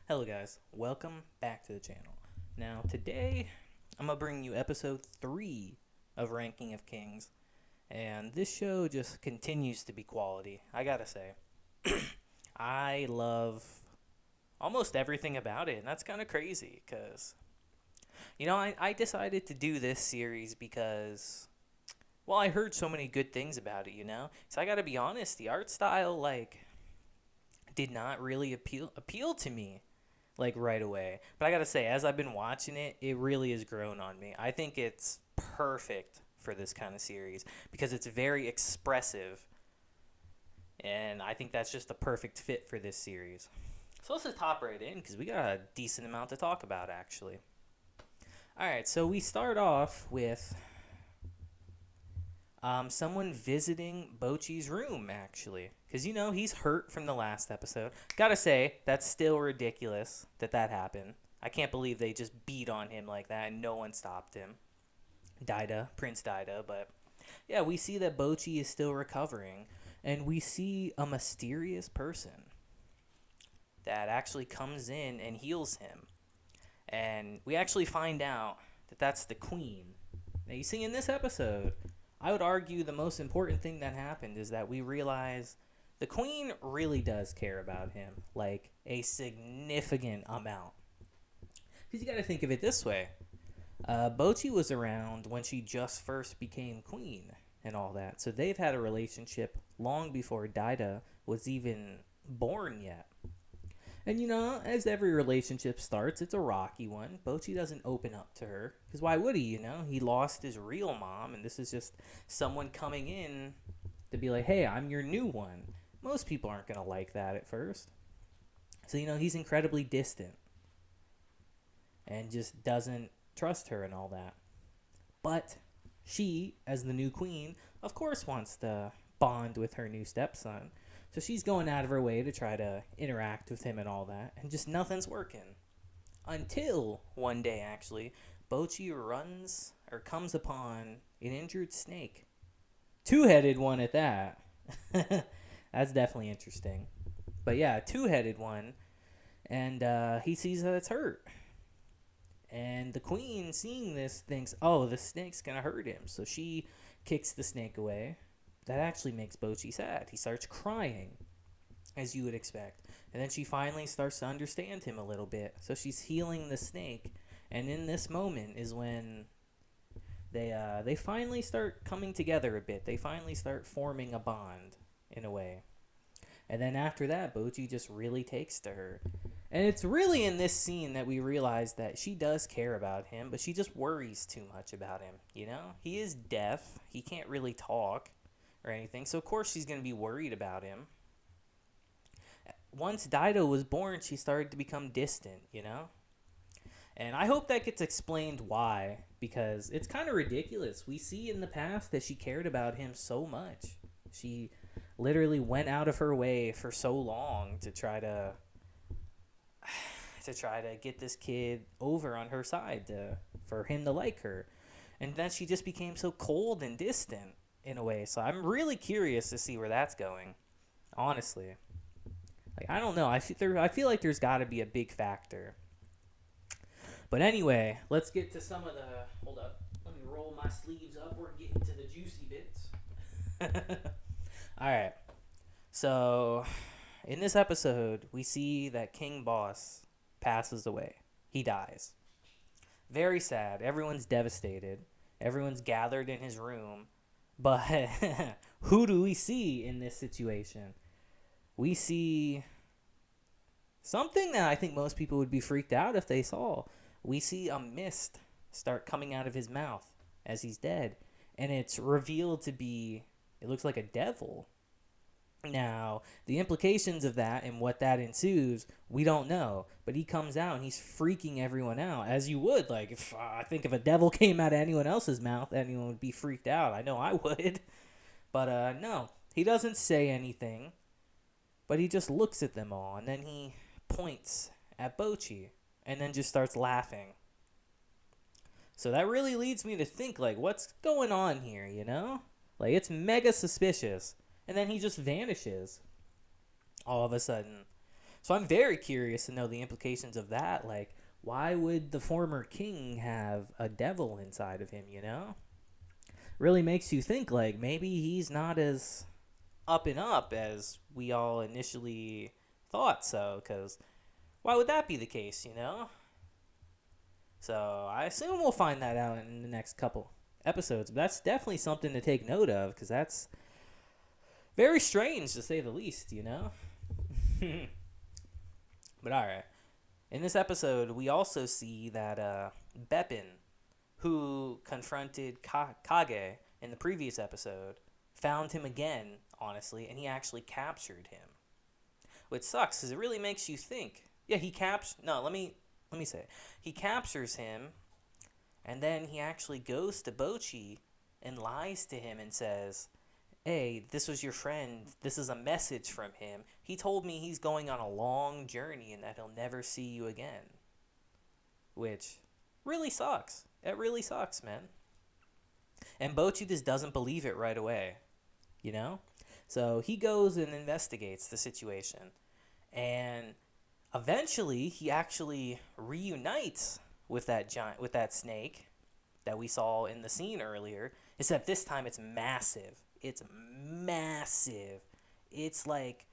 Hello guys, welcome back to the channel. Now today I'm going to bring you episode 3 of Ranking of Kings, and this show just continues to be quality, I gotta say. I love almost everything about it, and that's kind of crazy because, I decided to do this series because, well, I heard so many good things about it. So I gotta be honest, the art style, did not really appeal to me right away. But I gotta say, as I've been watching it, it really has grown on me. I think it's perfect for this kind of series because it's very expressive, and I think that's just the perfect fit for this series. So let's just hop right in because we got a decent amount to talk about, actually. All right, so we start off with someone visiting Bojji's room, actually. Because, he's hurt from the last episode. Gotta say, that's still ridiculous that happened. I can't believe they just beat on him like that and no one stopped him. Prince Daida. But, yeah, we see that Bojji is still recovering. And we see a mysterious person that actually comes in and heals him. And we actually find out that that's the queen. Now, you see, in this episode, I would argue the most important thing that happened is that we realize the queen really does care about him, like a significant amount. Because you got to think of it this way. Bojji was around when she just first became queen and all that. So they've had a relationship long before Daida was even born yet. And as every relationship starts, it's a rocky one. Bojji doesn't open up to her. Because why would he, He lost his real mom, and this is just someone coming in to be like, hey, I'm your new one. Most people aren't going to like that at first. So, he's incredibly distant. And just doesn't trust her and all that. But she, as the new queen, of course wants to bond with her new stepson. So she's going out of her way to try to interact with him and all that, and just nothing's working. Until one day, actually, Bojji comes upon an injured snake. Two-headed one at that. That's definitely interesting. But yeah, a two-headed one, and he sees that it's hurt. And the queen, seeing this, thinks, oh, the snake's going to hurt him. So she kicks the snake away. That actually makes Bojji sad. He starts crying, as you would expect. And then she finally starts to understand him a little bit. So she's healing the snake. And in this moment is when they finally start coming together a bit. They finally start forming a bond, in a way. And then after that, Bojji just really takes to her. And it's really in this scene that we realize that she does care about him, but she just worries too much about him, He is deaf. He can't really talk or anything, so of course she's going to be worried about him. Once Daida was born, she started to become distant, And I hope that gets explained why, because it's kind of ridiculous. We see in the past that she cared about him so much. She literally went out of her way for so long to try to get this kid over on her side, for him to like her. And then she just became so cold and distant in a way. So I'm really curious to see where that's going, honestly. I don't know. I feel like there's got to be a big factor. But anyway, let's get to some of the... Hold up. Let me roll my sleeves up. We're getting to the juicy bits. All right. So, in this episode, we see that King Boss passes away. He dies. Very sad. Everyone's devastated. Everyone's gathered in his room. But who do we see in this situation? We see something that I think most people would be freaked out if they saw. We see a mist start coming out of his mouth as he's dead. And it's revealed to be, it looks like a devil. Now, the implications of that and what that ensues, we don't know. But he comes out and he's freaking everyone out, as you would. If I think if a devil came out of anyone else's mouth, anyone would be freaked out. I know I would. But no, he doesn't say anything. But he just looks at them all, and then he points at Bojji, and then just starts laughing. So that really leads me to think, what's going on here, It's mega suspicious. And then he just vanishes all of a sudden. So I'm very curious to know the implications of that. Like, why would the former king have a devil inside of him, you know? Really makes you think, like, maybe he's not as up and up as we all initially thought so, because why would that be the case, you know? So I assume we'll find that out in the next couple episodes. But that's definitely something to take note of, because that's very strange to say the least, you know? But alright. In this episode, we also see that Bepin, who confronted Kage in the previous episode, found him again, honestly, and he actually captured him. Which sucks, because it really makes you think. Yeah, let me say it. He captures him, and then he actually goes to Bojji and lies to him and says, hey, this was your friend. This is a message from him. He told me he's going on a long journey and that he'll never see you again. Which really sucks. It really sucks, man. And Bojji just doesn't believe it right away, you know? So he goes and investigates the situation. And eventually, he actually reunites with that snake that we saw in the scene earlier. Except this time it's massive. It's massive. It's like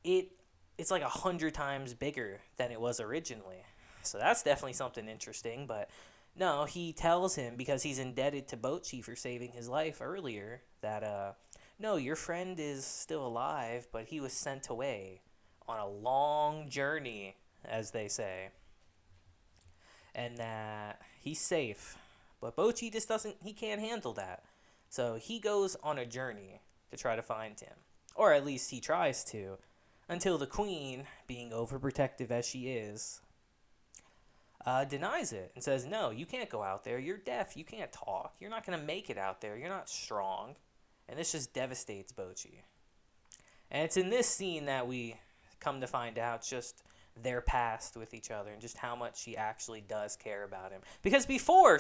100 times bigger than it was originally. So that's definitely something interesting. But no, he tells him, because he's indebted to Bojji for saving his life earlier, that no, your friend is still alive, but he was sent away on a long journey, as they say, and that he's safe. But Bojji just he can't handle that. So he goes on a journey to try to find him. Or at least he tries to. Until the queen, being overprotective as she is, denies it and says, no, you can't go out there. You're deaf. You can't talk. You're not going to make it out there. You're not strong. And this just devastates Bojji. And it's in this scene that we come to find out just their past with each other and just how much she actually does care about him. Because before,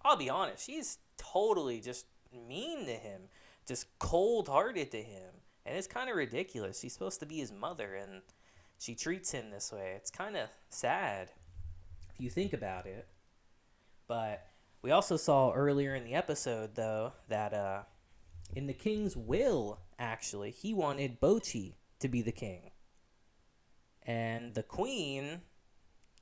I'll be honest, she's totally just mean to him, just cold-hearted to him. And it's kind of ridiculous. She's supposed to be his mother, and she treats him this way. It's kind of sad if you think about it. But we also saw earlier in the episode, though, that in the king's will, actually, he wanted Bojji to be the king. And the queen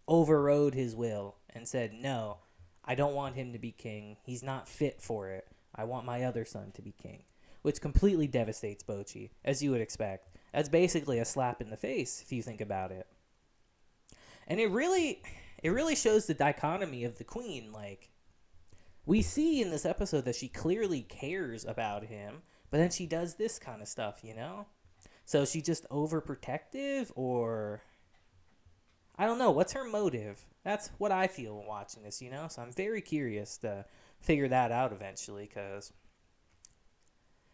overrode his will and said, no, I don't want him to be king. He's not fit for it. I want my other son to be king. Which completely devastates Bojji, as you would expect. That's basically a slap in the face, if you think about it. And it really shows the dichotomy of the queen. Like, we see in this episode that she clearly cares about him, but then she does this kind of stuff, you know? So is she just overprotective, or I don't know. What's her motive? That's what I feel watching this, you know? So I'm very curious to figure that out eventually, because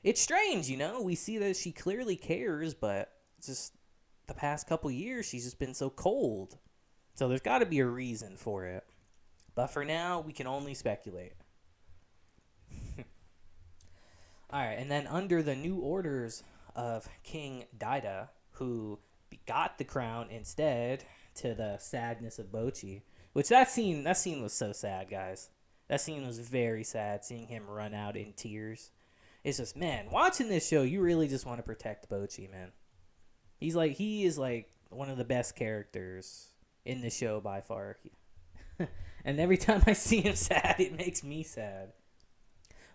it's strange, you know? We see that she clearly cares, but just the past couple years, she's just been so cold. So there's got to be a reason for it. But for now, we can only speculate. Alright, and then under the new orders of King Daida, who got the crown instead, to the sadness of Bojji. Which that scene was so sad, guys. That scene was very sad, seeing him run out in tears. It's just, man, watching this show, you really just want to protect Bojji, man. He is like one of the best characters in the show by far. And every time I see him sad, it makes me sad.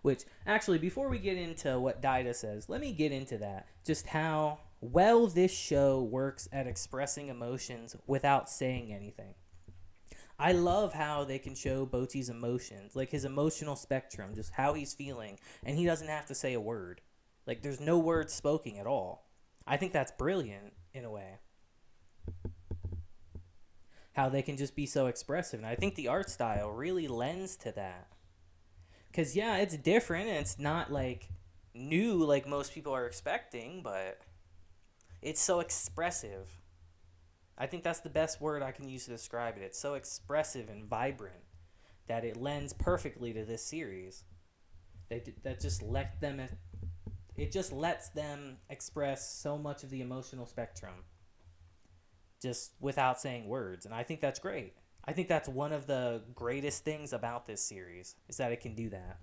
Which, actually, before we get into what Daida says, let me get into that. Just how well this show works at expressing emotions without saying anything. I love how they can show Bojji's emotions, like his emotional spectrum, just how he's feeling, and he doesn't have to say a word. Like, there's no words spoken at all. I think that's brilliant, in a way. How they can just be so expressive, and I think the art style really lends to that. Because, yeah, it's different, and it's not, like, new like most people are expecting, but it's so expressive. I think that's the best word I can use to describe it. It's so expressive and vibrant that it lends perfectly to this series. It just lets them express so much of the emotional spectrum. just without saying words. And I think that's great. I think that's one of the greatest things about this series is that it can do that.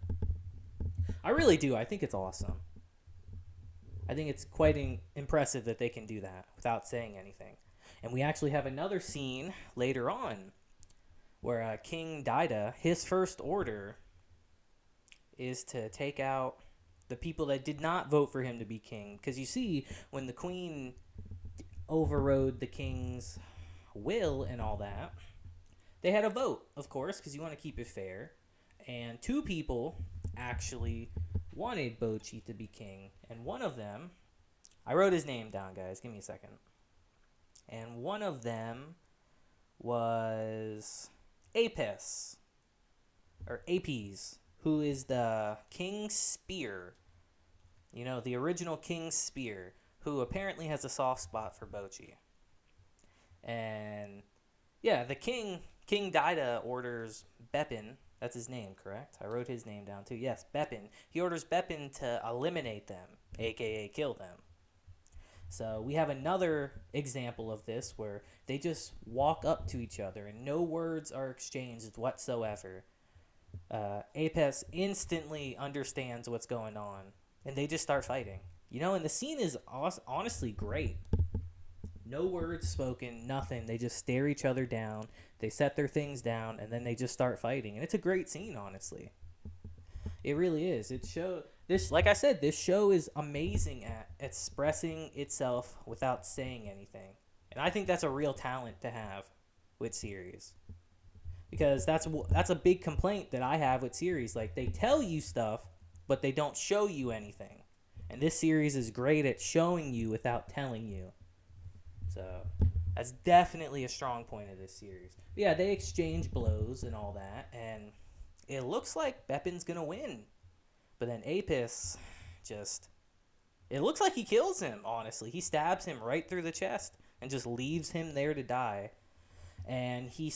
I really do. I think it's awesome. I think it's quite impressive that they can do that without saying anything. And we actually have another scene later on where King Daida, his first order is to take out the people that did not vote for him to be king. Because you see, when the queen overrode the king's will and all that, they had a vote, of course, because you want to keep it fair. And two people actually wanted Bojji to be king. And one of them, I wrote his name down, guys. Give me a second. And one of them was Apis, or Apis, who is the King's Spear. You know, the original King's Spear, who apparently has a soft spot for Bojji. And yeah, the King Daida orders Bepin. That's his name, correct? I wrote his name down too. Yes, Bepin. He orders Bepin to eliminate them, aka kill them. So we have another example of this where they just walk up to each other and no words are exchanged whatsoever. Apis instantly understands what's going on and they just start fighting. You know, and the scene is honestly great. No words spoken, nothing. They just stare each other down. They set their things down and then they just start fighting. And it's a great scene, honestly. It really is. Like I said, this show is amazing at expressing itself without saying anything. And I think that's a real talent to have with series. Because that's a big complaint that I have with series. Like, they tell you stuff, but they don't show you anything. And this series is great at showing you without telling you. So, that's definitely a strong point of this series. But yeah, they exchange blows and all that, and it looks like Bepin's going to win. But then Apis it looks like he kills him, honestly. He stabs him right through the chest and just leaves him there to die. And he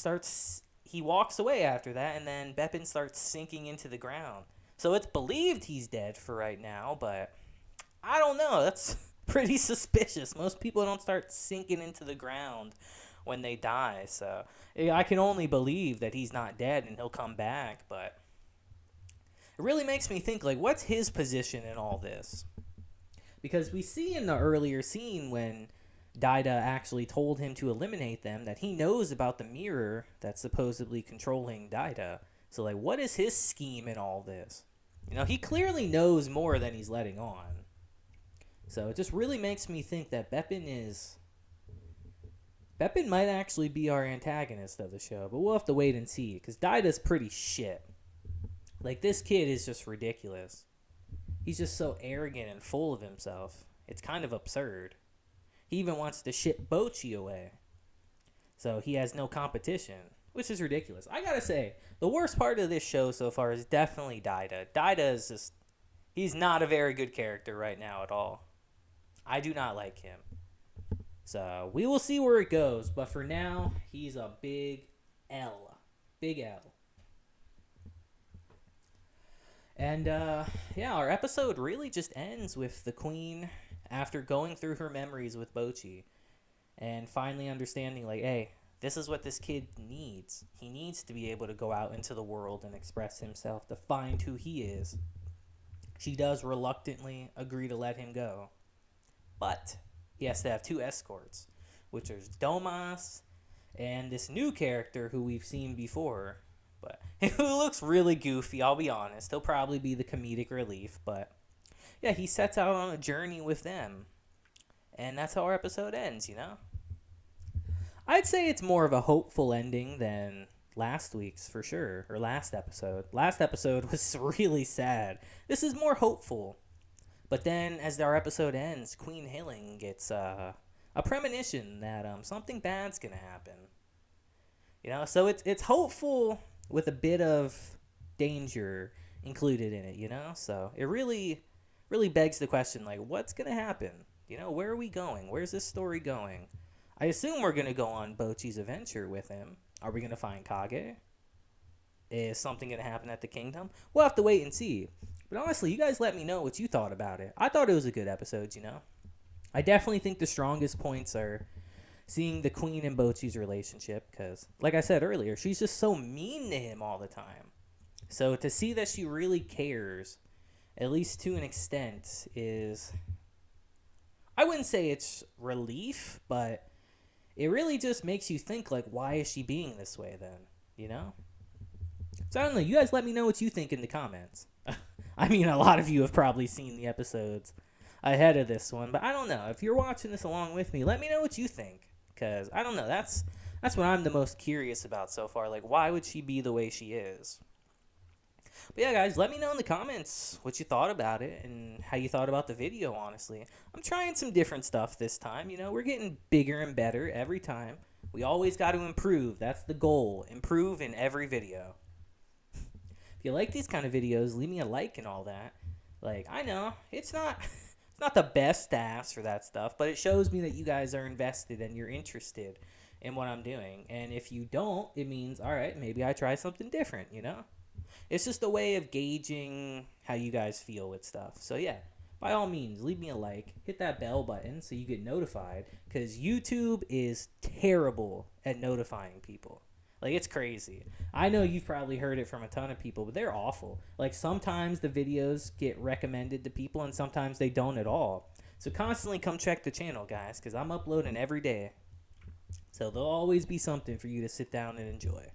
walks away after that, and then Bepin starts sinking into the ground. So it's believed he's dead for right now, but I don't know. That's pretty suspicious. Most people don't start sinking into the ground when they die. So I can only believe that he's not dead and he'll come back, but it really makes me think, like, what's his position in all this? Because we see in the earlier scene when Daida actually told him to eliminate them that he knows about the mirror that's supposedly controlling Daida. So, like, what is his scheme in all this? You know, he clearly knows more than he's letting on. So it just really makes me think that Bepin might actually be our antagonist of the show, but we'll have to wait and see, because Daida's pretty shit. Like, this kid is just ridiculous. He's just so arrogant and full of himself. It's kind of absurd. He even wants to ship Bojji away. So he has no competition, which is ridiculous. I gotta say, the worst part of this show so far is definitely Daida. Daida is just, he's not a very good character right now at all. I do not like him. So we will see where it goes, but for now, he's a big L. Big L. And yeah, our episode really just ends with the queen, after going through her memories with Bojji, and finally understanding, like, hey, this is what this kid needs. He needs to be able to go out into the world and express himself to find who he is. She does reluctantly agree to let him go. But he has to have two escorts, which are Domas and this new character who we've seen before, but who looks really goofy, I'll be honest. He'll probably be the comedic relief, but yeah, he sets out on a journey with them. And that's how our episode ends, you know? I'd say it's more of a hopeful ending than last week's, for sure, or last episode. Last episode was really sad. This is more hopeful. But then, as our episode ends, Queen Hiling gets a premonition that something bad's going to happen. You know, so it's hopeful with a bit of danger included in it, you know? So it really begs the question, like, what's going to happen? You know, where are we going? Where's this story going? I assume we're going to go on Bojji's adventure with him. Are we going to find Kage? Is something going to happen at the kingdom? We'll have to wait and see. But honestly, you guys let me know what you thought about it. I thought it was a good episode, you know? I definitely think the strongest points are seeing the Queen and Bojji's relationship, because, like I said earlier, she's just so mean to him all the time. So to see that she really cares, at least to an extent, is, I wouldn't say it's relief, but it really just makes you think, like, why is she being this way then? You know? So I don't know. You guys let me know what you think in the comments. I mean, a lot of you have probably seen the episodes ahead of this one, but I don't know. If you're watching this along with me, let me know what you think, because I don't know. That's what I'm the most curious about so far. Like, why would she be the way she is? But yeah, guys, let me know in the comments what you thought about it and how you thought about the video, honestly. I'm trying some different stuff this time. You know, we're getting bigger and better every time. We always got to improve. That's the goal. Improve in every video. If you like these kind of videos, leave me a like and all that. Like, I know, it's not the best to ask for that stuff, but it shows me that you guys are invested and you're interested in what I'm doing. And if you don't, it means, all right, maybe I try something different, you know? It's just a way of gauging how you guys feel with stuff. So yeah, by all means, leave me a like, hit that bell button so you get notified, because YouTube is terrible at notifying people. Like, it's crazy. I know you've probably heard it from a ton of people, but they're awful. Like, sometimes the videos get recommended to people and sometimes they don't at all. So constantly come check the channel, guys, because I'm uploading every day. So there'll always be something for you to sit down and enjoy.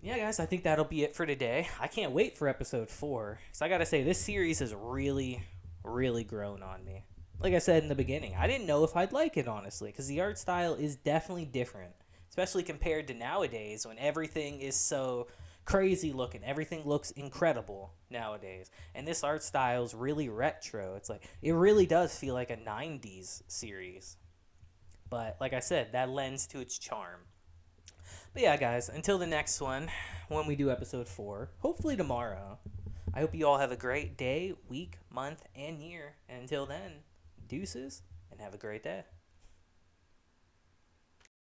Yeah, guys, I think that'll be it for today. I can't wait for episode 4. So I gotta say, this series has really, really grown on me. Like I said in the beginning, I didn't know if I'd like it, honestly, because the art style is definitely different. Especially compared to nowadays when everything is so crazy looking. Everything looks incredible nowadays. And this art style is really retro. It's like, it really does feel like a 90s series. But like I said, that lends to its charm. But yeah, guys, until the next one, when we do episode 4, hopefully tomorrow, I hope you all have a great day, week, month, and year. And until then, deuces, and have a great day.